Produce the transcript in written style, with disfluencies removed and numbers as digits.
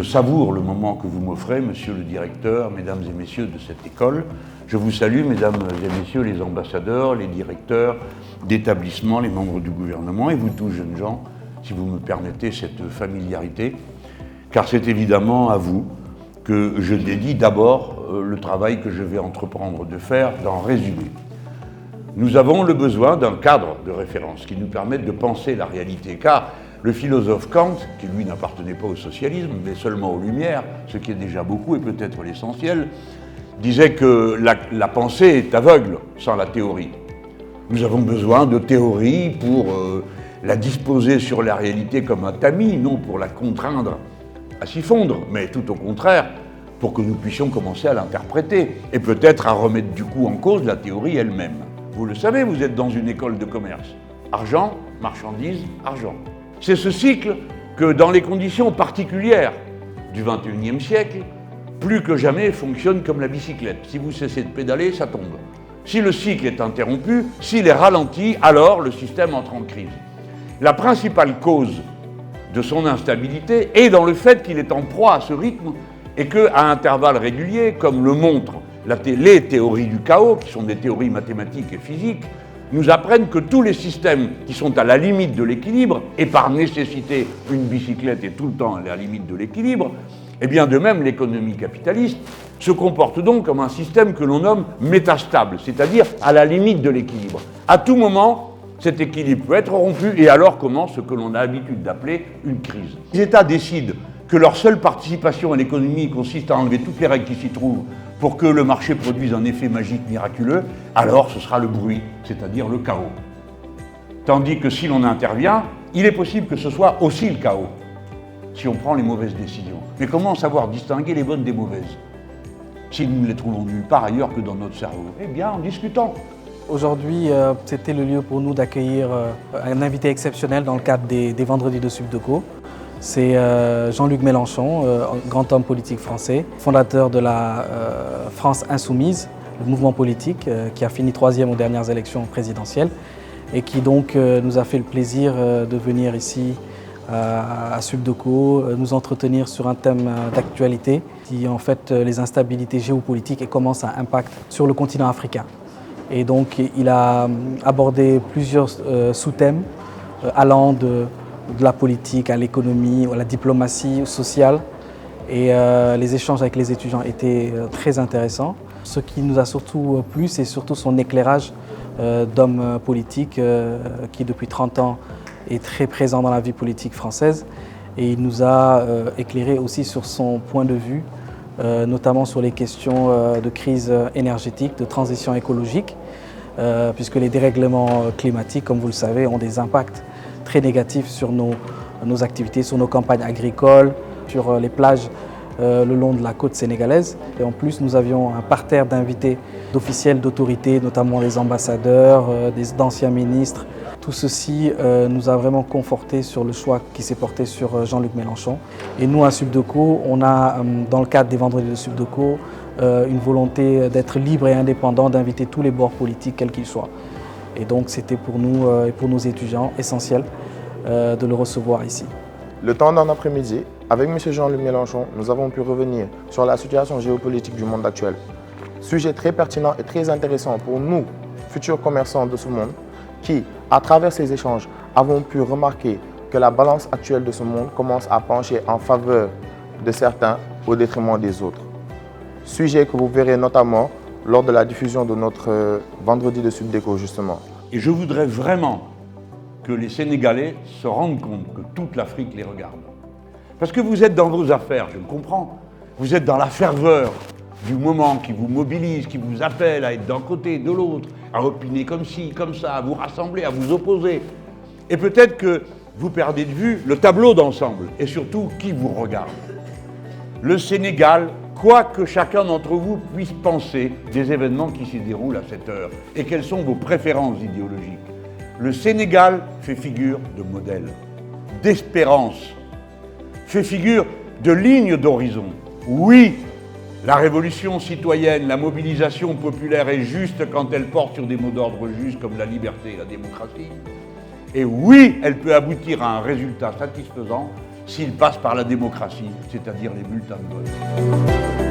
savoure le moment que vous m'offrez, monsieur le directeur, mesdames et messieurs de cette école. Je vous salue, mesdames et messieurs les ambassadeurs, les directeurs d'établissements, les membres du gouvernement et vous tous jeunes gens, si vous me permettez cette familiarité, car c'est évidemment à vous que je dédie d'abord le travail que je vais entreprendre de faire, d'en résumer. Nous avons le besoin d'un cadre de référence qui nous permette de penser la réalité, car le philosophe Kant, qui lui n'appartenait pas au socialisme, mais seulement aux Lumières, ce qui est déjà beaucoup et peut-être l'essentiel, disait que la pensée est aveugle sans la théorie. Nous avons besoin de théorie pour la disposer sur la réalité comme un tamis, non pour la contraindre à s'y fondre, mais tout au contraire, pour que nous puissions commencer à l'interpréter et peut-être à remettre du coup en cause la théorie elle-même. Vous le savez, vous êtes dans une école de commerce. Argent, marchandise, argent. C'est ce cycle que, dans les conditions particulières du XXIe siècle, plus que jamais fonctionne comme la bicyclette. Si vous cessez de pédaler, ça tombe. Si le cycle est interrompu, s'il est ralenti, alors le système entre en crise. La principale cause de son instabilité est dans le fait qu'il est en proie à ce rythme et qu'à intervalles réguliers, comme le montrent les théories du chaos, qui sont des théories mathématiques et physiques, nous apprennent que tous les systèmes qui sont à la limite de l'équilibre, et par nécessité, une bicyclette est tout le temps à la limite de l'équilibre, et bien de même l'économie capitaliste se comporte donc comme un système que l'on nomme métastable, c'est-à-dire à la limite de l'équilibre. À tout moment, cet équilibre peut être rompu et alors commence ce que l'on a l'habitude d'appeler une crise. Les États décident que leur seule participation à l'économie consiste à enlever toutes les règles qui s'y trouvent pour que le marché produise un effet magique miraculeux, alors ce sera le bruit, c'est-à-dire le chaos. Tandis que si l'on intervient, il est possible que ce soit aussi le chaos, si on prend les mauvaises décisions. Mais comment savoir distinguer les bonnes des mauvaises, si nous ne les trouvons nulle part ailleurs que dans notre cerveau? Eh bien, en discutant. Aujourd'hui, c'était le lieu pour nous d'accueillir un invité exceptionnel dans le cadre des Vendredis de Subdeco. C'est Jean-Luc Mélenchon, grand homme politique français, fondateur de la France Insoumise, le mouvement politique qui a fini 3e aux dernières élections présidentielles et qui donc nous a fait le plaisir de venir ici à Subdeco, nous entretenir sur un thème d'actualité qui est en fait les instabilités géopolitiques et comment ça impacte sur le continent africain. Et donc il a abordé plusieurs sous-thèmes allant de la politique à l'économie, à la diplomatie sociale. Et les échanges avec les étudiants étaient très intéressants. Ce qui nous a surtout plu, c'est surtout son éclairage d'homme politique qui depuis 30 ans est très présent dans la vie politique française. Et il nous a éclairé aussi sur son point de vue, notamment sur les questions de crise énergétique, de transition écologique, puisque les dérèglements climatiques, comme vous le savez, ont des impacts très négatifs sur nos activités, sur nos campagnes agricoles, sur les plages le long de la côte sénégalaise. Et en plus, nous avions un parterre d'invités, d'officiels, d'autorités, notamment les ambassadeurs, d'anciens ministres. Tout ceci nous a vraiment conforté sur le choix qui s'est porté sur Jean-Luc Mélenchon. Et nous, à Subdeco, on a, dans le cadre des Vendredis de Subdeco, une volonté d'être libre et indépendant, d'inviter tous les bords politiques, quels qu'ils soient. Et donc, c'était pour nous et pour nos étudiants essentiel de le recevoir ici. Le temps d'un après-midi, avec M. Jean-Luc Mélenchon, nous avons pu revenir sur la situation géopolitique du monde actuel. Sujet très pertinent et très intéressant pour nous, futurs commerçants de ce monde, qui, à travers ces échanges, avons pu remarquer que la balance actuelle de ce monde commence à pencher en faveur de certains au détriment des autres. Sujet que vous verrez notamment lors de la diffusion de notre Vendredi de Subdeco, justement. Et je voudrais vraiment que les Sénégalais se rendent compte que toute l'Afrique les regarde. Parce que vous êtes dans vos affaires, je le comprends. Vous êtes dans la ferveur du moment qui vous mobilise, qui vous appelle à être d'un côté, de l'autre, à opiner comme ci, comme ça, à vous rassembler, à vous opposer. Et peut-être que vous perdez de vue le tableau d'ensemble et surtout qui vous regarde. Le Sénégal, quoi que chacun d'entre vous puisse penser des événements qui s'y déroulent à cette heure et quelles sont vos préférences idéologiques, le Sénégal fait figure de modèle, d'espérance, fait figure de ligne d'horizon. Oui, la révolution citoyenne, la mobilisation populaire est juste quand elle porte sur des mots d'ordre justes comme la liberté et la démocratie. Et oui, elle peut aboutir à un résultat satisfaisant s'il passe par la démocratie, c'est-à-dire les bulletins de vote.